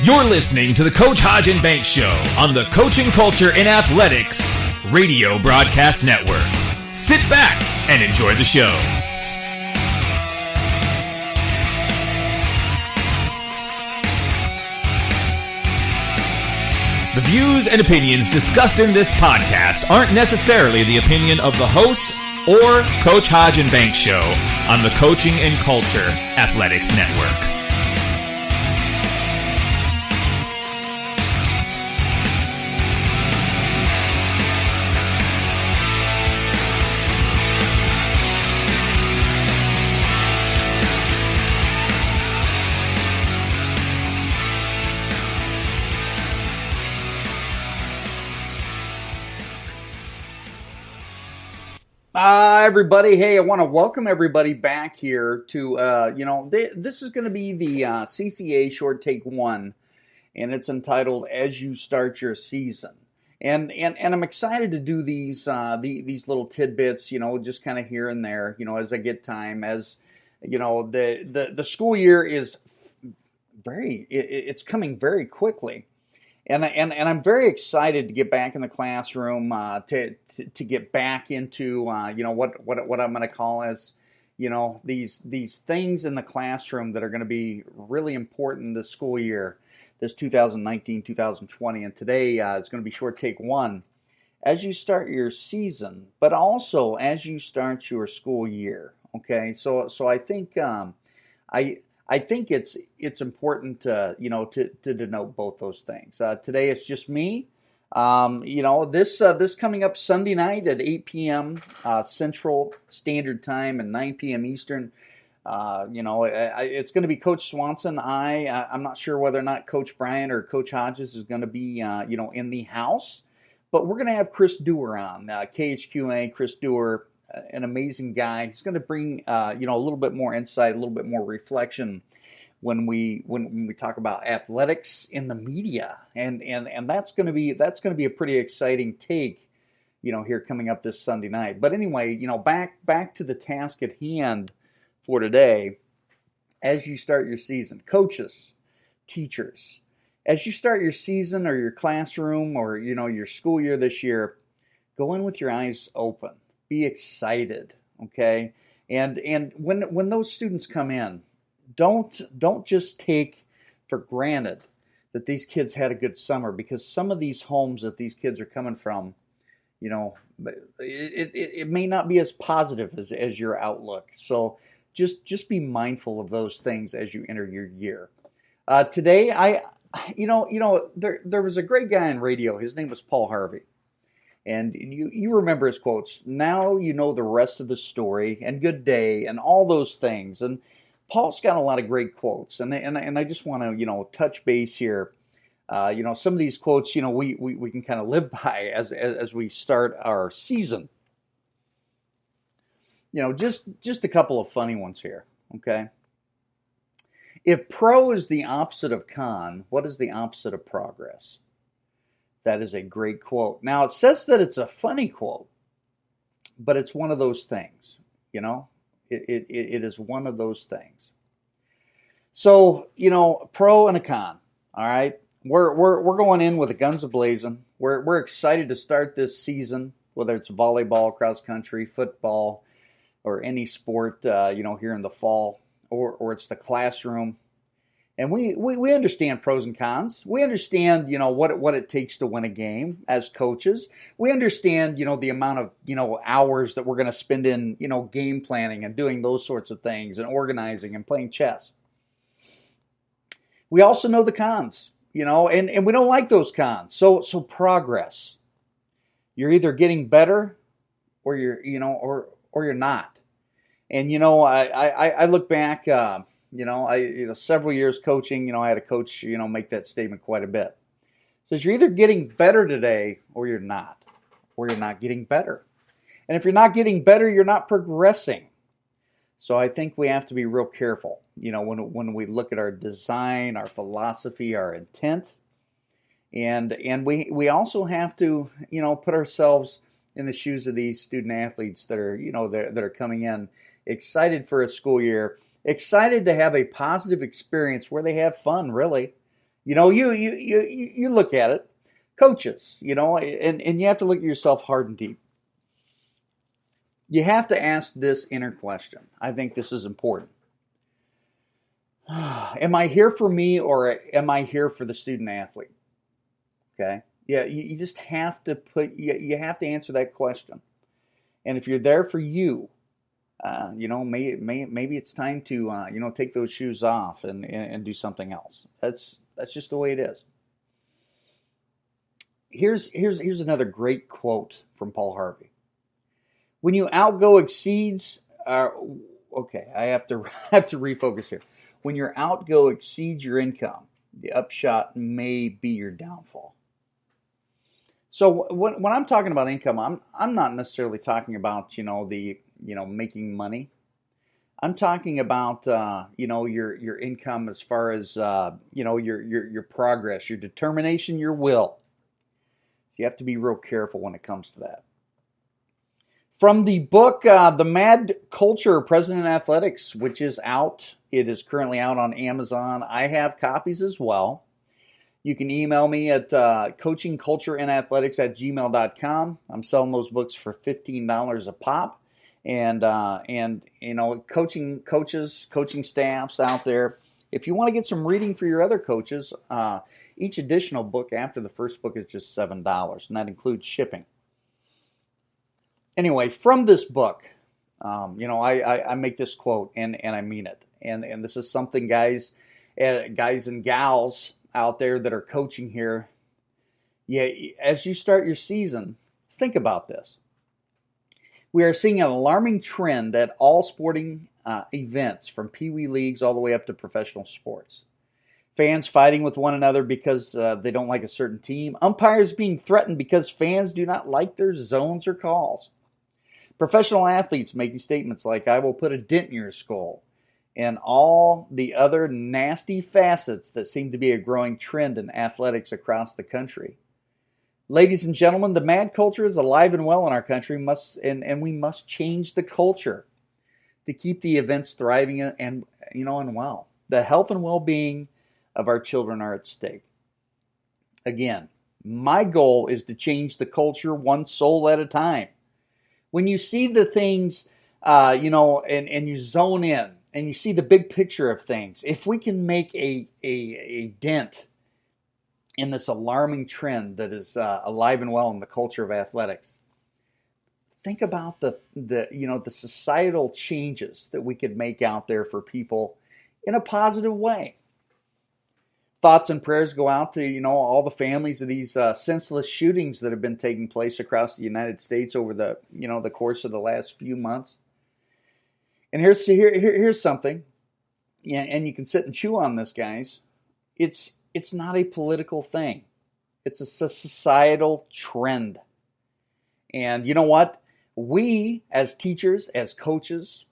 You're listening to the Coach Hodge and Banks Show on the Coaching Culture in Athletics Radio Broadcast Network. Sit back and enjoy the show. The views and opinions discussed in this podcast aren't necessarily the opinion of the host or Coach Hodge and Banks Show on the Coaching and Culture Athletics Network. Everybody, hey, I want to welcome everybody back here to, this is going to be the CCA Short Take 1, and it's entitled As You Start Your Season. And I'm excited to do these little tidbits, just kind of here and there, as I get time, as, the school year is it's coming very quickly. And I'm very excited to get back in the classroom, to get back into what I'm going to call as these things in the classroom that are going to be really important this school year, this 2019-2020. And today is going to be short take 1, as you start your season, but also as you start your school year. Okay, so I think I think it's important to denote both those things. Today it's just me. This coming up Sunday night at 8 p.m. Central Standard Time and 9 p.m. Eastern. It's going to be Coach Swanson. I'm not sure whether or not Coach Bryant or Coach Hodges is going to be in the house, but we're going to have Chris Dewar on, KHQA. Chris Dewar, an amazing guy. He's going to bring a little bit more insight, a little bit more reflection when we talk about athletics in the media, and that's going to be a pretty exciting take, here coming up this Sunday night. But anyway, back to the task at hand for today. As you start your season, coaches, teachers, as you start your season or your classroom or your school year this year, go in with your eyes open. Be excited, okay? And when those students come in, don't just take for granted that these kids had a good summer, because some of these homes that these kids are coming from, it may not be as positive as your outlook. So just be mindful of those things as you enter your year. Today, there was a great guy on radio. His name was Paul Harvey. And you remember his quotes. Now you know the rest of the story, and good day, and all those things. And Paul's got a lot of great quotes, and I just want to touch base here. Some of these quotes we can kind of live by as we start our season. Just a couple of funny ones here. Okay. If pro is the opposite of con, what is the opposite of progress? That is a great quote. Now, it says that it's a funny quote, but it's one of those things, It is one of those things. So, pro and a con, all right? We're going in with the guns a-blazing. We're excited to start this season, whether it's volleyball, cross country, football, or any sport, here in the fall, or it's the classroom. And we understand pros and cons. We understand, what it takes to win a game as coaches. We understand, the amount of, hours that we're going to spend in, game planning and doing those sorts of things and organizing and playing chess. We also know the cons, and we don't like those cons. So progress. You're either getting better or you're not. And, I look back, several years coaching, I had a coach, make that statement quite a bit. Says you're either getting better today or you're not getting better. And if you're not getting better, you're not progressing. So I think we have to be real careful, when we look at our design, our philosophy, our intent. And we also have to, put ourselves in the shoes of these student athletes that are, that are coming in excited for a school year, excited to have a positive experience where they have fun, really. You look at it, coaches, and you have to look at yourself hard and deep. You have to ask this inner question. I think this is important. Am I here for me, or am I here for the student athlete? Okay. Yeah, you just have to you have to answer that question. And if you're there for you, maybe it's time to take those shoes off and do something else. That's just the way it is. Here's another great quote from Paul Harvey. When you outgo exceeds, okay, I have to refocus here. When your outgo exceeds your income, the upshot may be your downfall. So when I'm talking about income, I'm not necessarily talking about making money. I'm talking about your income as far as your progress, your determination, your will. So you have to be real careful when it comes to that. From the book, The Mad Culture of President Athletics, which is out. It is currently out on Amazon. I have copies as well. You can email me at coachingcultureinathletics@gmail.com. I'm selling those books for $15 a pop. And coaching coaches, coaching staffs out there, if you want to get some reading for your other coaches, each additional book after the first book is just $7, and that includes shipping. Anyway, from this book, I make this quote, and I mean it. And this is something guys and gals out there that are coaching here, as you start your season, think about this. We are seeing an alarming trend at all sporting events, from Pee-wee leagues all the way up to professional sports. Fans fighting with one another because they don't like a certain team. Umpires being threatened because fans do not like their zones or calls. Professional athletes making statements like, "I will put a dent in your skull," and all the other nasty facets that seem to be a growing trend in athletics across the country. Ladies and gentlemen, the mad culture is alive and well in our country, and we must change the culture to keep the events thriving and well. The health and well-being of our children are at stake. Again, my goal is to change the culture one soul at a time. When you see the things, and you zone in, and you see the big picture of things, if we can make a dent in this alarming trend that is alive and well in the culture of athletics, think about the societal changes that we could make out there for people in a positive way. Thoughts and prayers go out to all the families of these senseless shootings that have been taking place across the United States over the course of the last few months. And here's something, and you can sit and chew on this, guys. It's not a political thing. It's a societal trend. And you know what? We, as teachers, as coaches,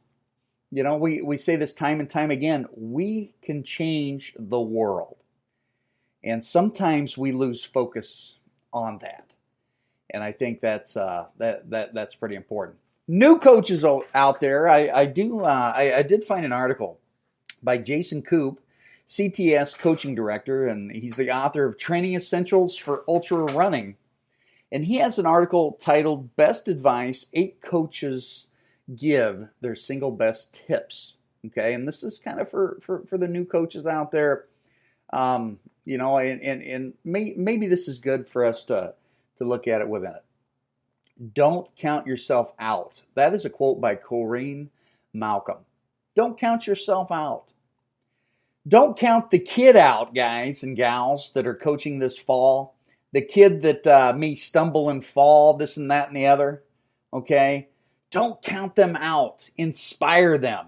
we say this time and time again, we can change the world. And sometimes we lose focus on that. And I think that's pretty important. New coaches out there, I did find an article by Jason Koop, CTS coaching director, and he's the author of Training Essentials for Ultra Running. And he has an article titled Best Advice 8 Coaches Give Their Single Best Tips. Okay, and this is kind of for the new coaches out there. And maybe this is good for us to look at it within it. Don't count yourself out. That is a quote by Corinne Malcolm. Don't count yourself out. Don't count the kid out, guys and gals that are coaching this fall. The kid that may stumble and fall, this and that and the other. Okay? Don't count them out. Inspire them.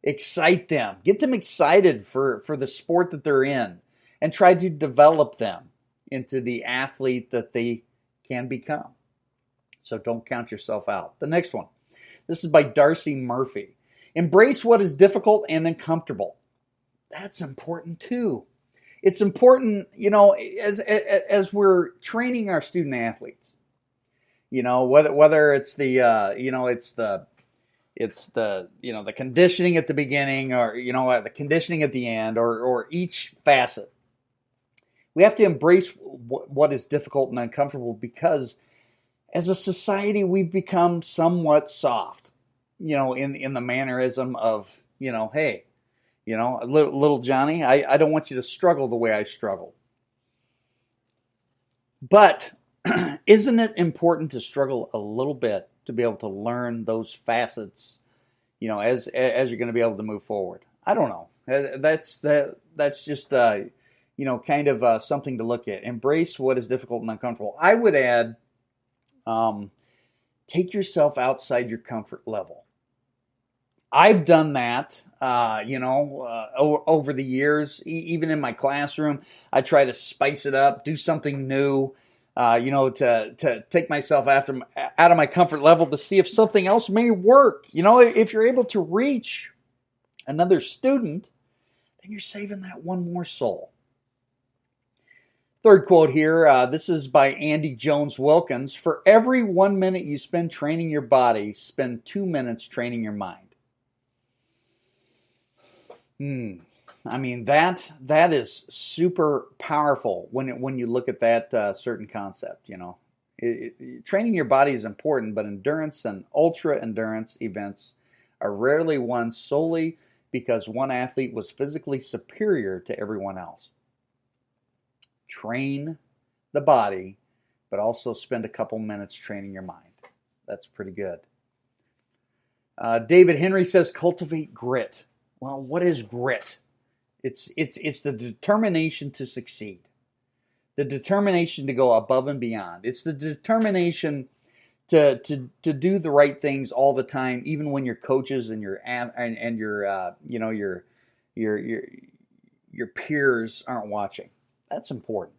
Excite them. Get them excited for the sport that they're in. And try to develop them into the athlete that they can become. So don't count yourself out. The next one. This is by Darcy Murphy. Embrace what is difficult and uncomfortable. That's important too. It's important, as we're training our student athletes. Whether it's the conditioning at the beginning, or the conditioning at the end, or each facet. We have to embrace what is difficult and uncomfortable, because as a society, we've become somewhat soft, in the mannerism of, hey, little Johnny, I don't want you to struggle the way I struggle. But isn't it important to struggle a little bit to be able to learn those facets, as you're going to be able to move forward? I don't know. That's just kind of something to look at. Embrace what is difficult and uncomfortable. I would add, take yourself outside your comfort level. I've done that, over the years. Even in my classroom, I try to spice it up, do something new, to take myself out of my comfort level to see if something else may work. If you're able to reach another student, then you're saving that one more soul. Third quote here, this is by Andy Jones Wilkins. For every 1 minute you spend training your body, spend 2 minutes training your mind. I mean, that is super powerful when you look at that certain concept. Training your body is important, but endurance and ultra endurance events are rarely won solely because one athlete was physically superior to everyone else. Train the body, but also spend a couple minutes training your mind. That's pretty good. David Henry says, cultivate grit. Well, what is grit? It's the determination to succeed, the determination to go above and beyond. It's the determination to do the right things all the time, even when your coaches and your peers aren't watching. That's important.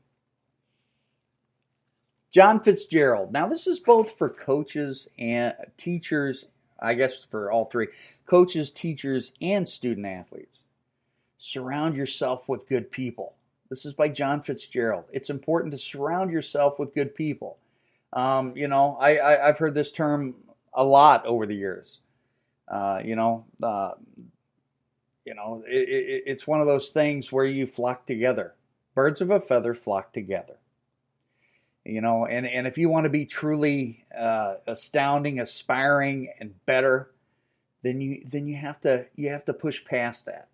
John Fitzgerald. Now, this is both for coaches and teachers. I guess for all three, coaches, teachers, and student athletes. Surround yourself with good people. This is by John Fitzgerald. It's important to surround yourself with good people. I've heard this term a lot over the years. It's one of those things where you flock together. Birds of a feather flock together. And if you want to be truly astounding, aspiring, and better, then you have to push past that.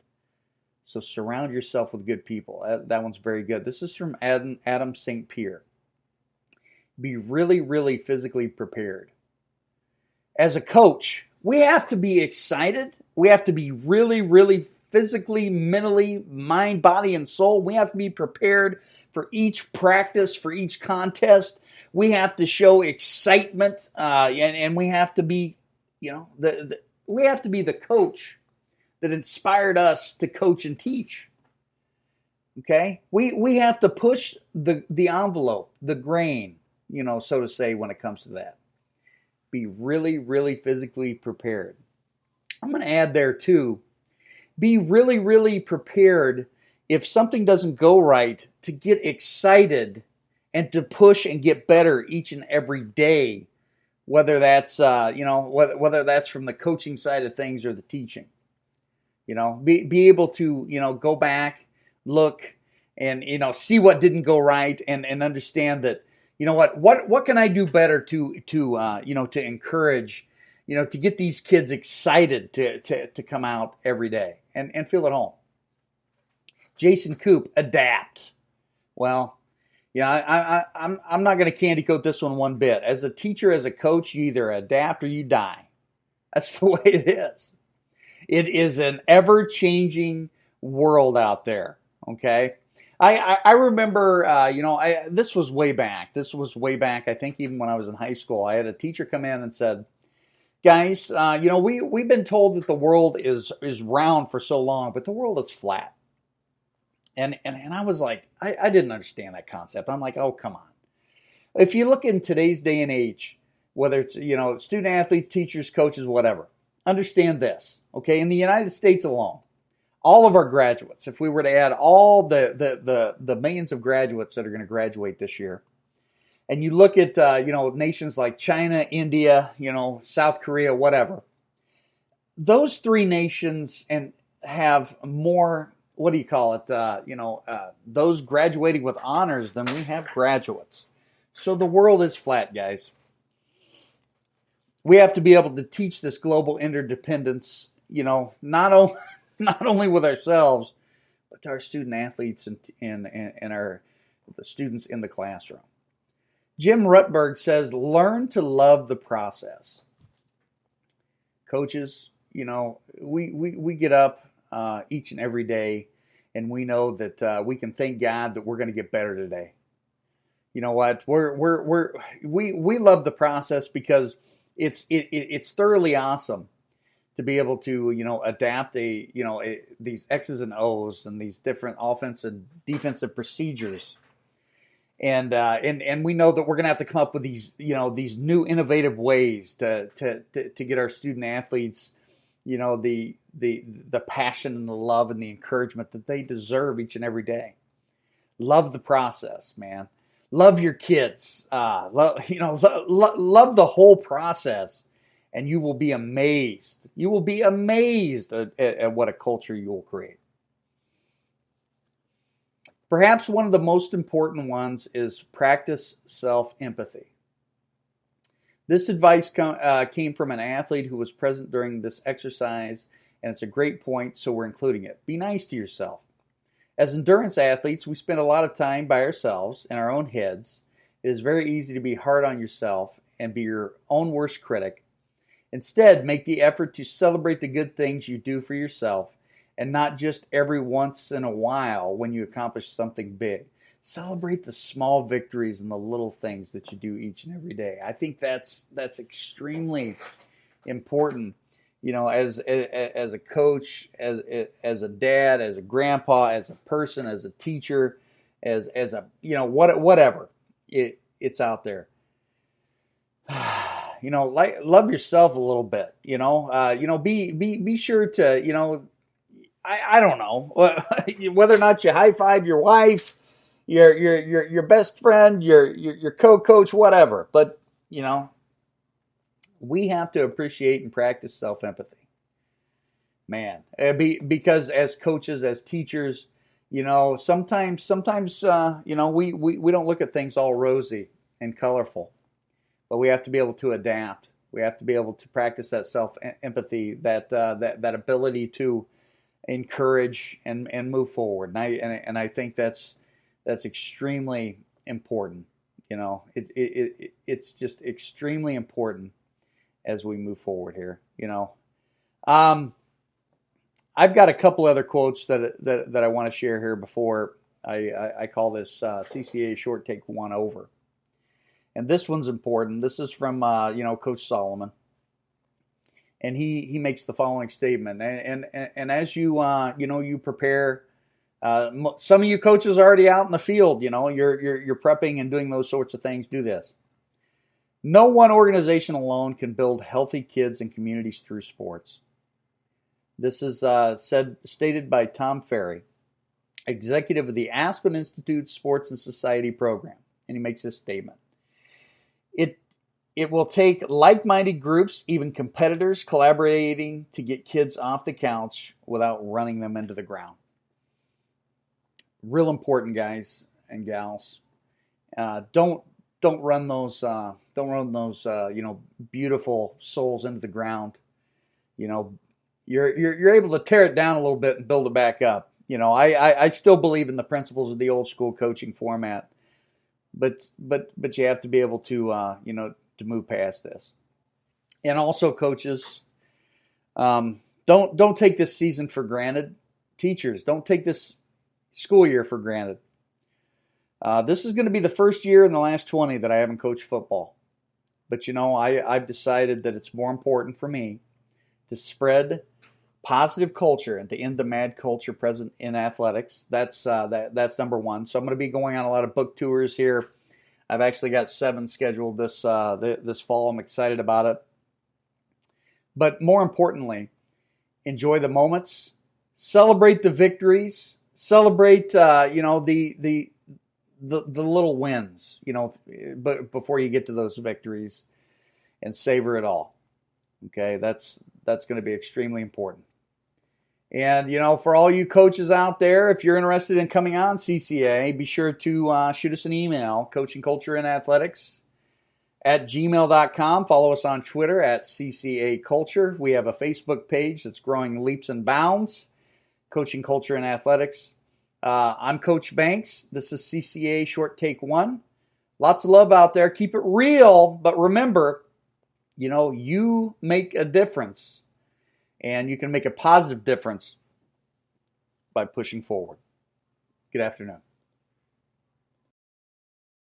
So surround yourself with good people. That one's very good. This is from Adam St. Pierre. Be really, really physically prepared. As a coach, we have to be excited. We have to be really, really physically, mentally, mind, body, and soul. We have to be prepared for each practice, for each contest. We have to show excitement, and we have to be, we have to be the coach that inspired us to coach and teach. Okay, we have to push the envelope, the grain, so to say, when it comes to that. Be really, really physically prepared. I'm going to add there too. Be really, really prepared if something doesn't go right, to get excited and to push and get better each and every day, whether that's whether that's from the coaching side of things or the teaching. Be able to go back, look, and see what didn't go right, and understand that what can I do better to encourage, to get these kids excited to come out every day and feel at home. Jason Coop, adapt. Well, I'm not going to candy coat this one bit. As a teacher, as a coach, you either adapt or you die. That's the way it is. It is an ever-changing world out there. Okay, I remember, this was way back. I think even when I was in high school, I had a teacher come in and said, "Guys, we've been told that the world is round for so long, but the world is flat." And I was like, I didn't understand that concept. I'm like, oh, come on. If you look in today's day and age, whether it's, student athletes, teachers, coaches, whatever, understand this, okay? In the United States alone, all of our graduates, if we were to add all the millions of graduates that are going to graduate this year, and you look at, nations like China, India, South Korea, whatever, those three nations have more what do you call it? Those graduating with honors than we have graduates. So the world is flat, guys. We have to be able to teach this global interdependence, not only with ourselves, but to our student athletes and our the students in the classroom. Jim Rutberg says, learn to love the process. Coaches, we get up each and every day, and we know that we can thank God that we're going to get better today. You know what? We love the process because it's thoroughly awesome to be able to adapt these X's and O's and these different offensive defensive procedures. And we know that we're going to have to come up with these new innovative ways to get our student athletes the passion and the love and the encouragement that they deserve each and every day. Love the process, man. Love your kids. Love the whole process, and you will be amazed. You will be amazed at what a culture you will create. Perhaps one of the most important ones is practice self-empathy. This advice came from an athlete who was present during this exercise, and it's a great point, so we're including it. Be nice to yourself. As endurance athletes, we spend a lot of time by ourselves in our own heads. It is very easy to be hard on yourself and be your own worst critic. Instead, make the effort to celebrate the good things you do for yourself, and not just every once in a while when you accomplish something big. Celebrate the small victories and the little things that you do each and every day. I think that's extremely important. As a coach, as a dad, as a grandpa, as a person, as a teacher, as a whatever, it's out there. Love yourself a little bit. Be sure to I don't know whether or not you high five your wife, your best friend, your co-coach, whatever. But we have to appreciate and practice self-empathy, man. Because as coaches, as teachers, sometimes we don't look at things all rosy and colorful, but we have to be able to adapt. We have to be able to practice that self-empathy, that ability to encourage and move forward. And I think that's extremely important. It's just extremely important as we move forward here. I've got a couple other quotes that I want to share here before I call this CCA short take one over. And this one's important. This is from Coach Solomon. And he makes the following statement. And as you prepare, some of you coaches are already out in the field. You're prepping and doing those sorts of things. Do this. No one organization alone can build healthy kids and communities through sports. This is stated by Tom Ferry, executive of the Aspen Institute Sports and Society program, and he makes this statement. It will take like-minded groups, even competitors, collaborating to get kids off the couch without running them into the ground. Real important, guys and gals. Don't run those beautiful souls into the ground. You're able to tear it down a little bit and build it back up. I still believe in the principles of the old school coaching format, but you have to be able to to move past this. And also, coaches, don't take this season for granted. Teachers, don't take this school year for granted. This is going to be the first year in the last 20 that I haven't coached football. But I've decided that it's more important for me to spread positive culture and to end the mad culture present in athletics. That's number one. So I'm going to be going on a lot of book tours here. I've actually got 7 scheduled this fall. I'm excited about it. But more importantly, enjoy the moments, celebrate the victories, celebrate the little wins, but before you get to those victories, and savor it all. Okay, that's going to be extremely important. And, for all you coaches out there, if you're interested in coming on CCA, be sure to shoot us an email, coachingcultureandathletics at gmail.com. Follow us on Twitter at CCA Culture. We have a Facebook page that's growing leaps and bounds, Coaching Culture and Athletics. I'm Coach Banks. This is CCA Short Take 1. Lots of love out there. Keep it real, but remember, you make a difference. And you can make a positive difference by pushing forward. Good afternoon.